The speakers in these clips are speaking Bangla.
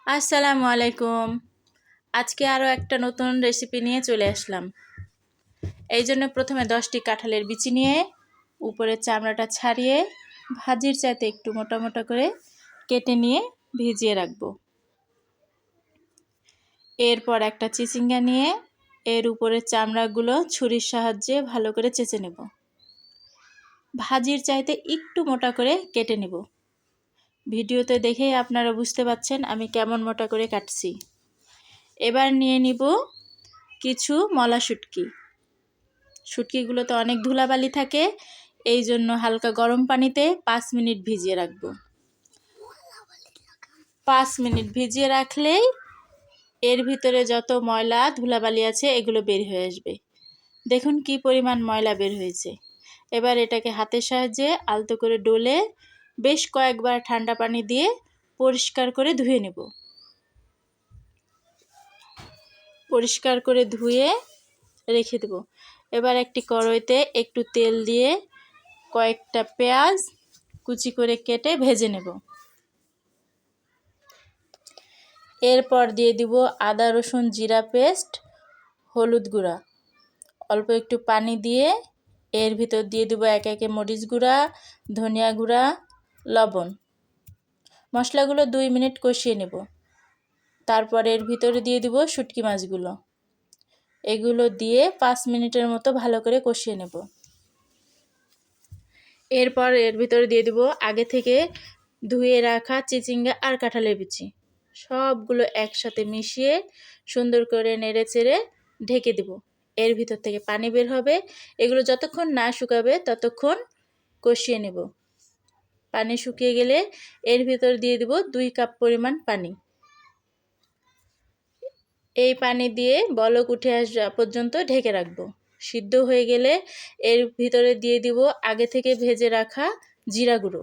আসসালামু আলাইকুম। আজকে আরও একটা নতুন রেসিপি নিয়ে চলে আসলাম। এই জন্য প্রথমে 10টি কাঁঠালের বিচি নিয়ে উপরের চামড়াটা ছাড়িয়ে ভাজির চাইতে একটু মোটা মোটা করে কেটে নিয়ে ভিজিয়ে রাখবো। এরপর একটা চিচিঙ্গা নিয়ে এর উপরের চামড়াগুলো ছুরির সাহায্যে ভালো করে চেঁচে নেব। ভাজির চাইতে একটু মোটা করে কেটে নেব। ভিডিওতে দেখেই আপনারা বুঝতে পারছেন আমি কেমন মোটা করে কাটছি। এবার নিয়ে নিব কিছু মলা শুটকি। শুটকিগুলোতে অনেক ধুলাবালি থাকে, এই জন্য হালকা গরম পানিতে 5 মিনিট ভিজিয়ে রাখব। 5 মিনিট ভিজিয়ে রাখলেই এর ভিতরে যত ময়লা ধুলাবালি আছে এগুলো বের হয়ে আসবে। দেখুন কি পরিমাণ ময়লা বের হয়েছে। এবার এটাকে হাতের সাহায্যে আলতো করে ডলে বেশ কয়েকবার ঠান্ডা পানি দিয়ে পরিষ্কার করে ধুয়ে নেব। পরিষ্কার করে ধুয়ে রেখে দেব। এবার একটি কড়াইতে একটু তেল দিয়ে কয়েকটা পেঁয়াজ কুচি করে কেটে ভেজে নেব। এরপর দিয়ে দিব আদা রসুন জিরা পেস্ট, হলুদ গুঁড়া, অল্প একটু পানি দিয়ে এর ভিতর দিয়ে দেব একে একে মরিচ গুঁড়া, ধনিয়া গুঁড়া, লবণ। মশলাগুলো 2 মিনিট কষিয়ে নেব। তারপর এর ভিতরে দিয়ে দিব শুটকি মাছগুলো। এগুলো দিয়ে 5 মিনিটের মতো ভালো করে কষিয়ে নেব। এরপর এর ভিতরে দিয়ে দিব আগে থেকে ধুয়ে রাখা চিচিঙ্গা আর কাঁঠালের বিচি। সবগুলো একসাথে মিশিয়ে সুন্দর করে নেড়ে চেড়ে ঢেকে দেব। এর ভিতর থেকে পানি বের হবে। এগুলো যতক্ষণ না শুকাবে ততক্ষণ কষিয়ে নেব। পানি শুকিয়ে গেলে এর ভিতর দিয়ে দিব 2 কাপ পরিমাণ পানি। এই পানি দিয়ে বলক উঠে আসা পর্যন্ত ঢেকে রাখবো। সিদ্ধ হয়ে গেলে এর ভিতরে দিয়ে দিব আগে থেকে ভেজে রাখা জিরা গুঁড়ো।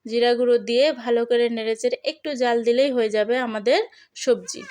জিরা গুঁড়ো দিয়ে ভালো করে নেড়েচেড়ে একটু জাল দিলেই হয়ে যাবে আমাদের সবজি।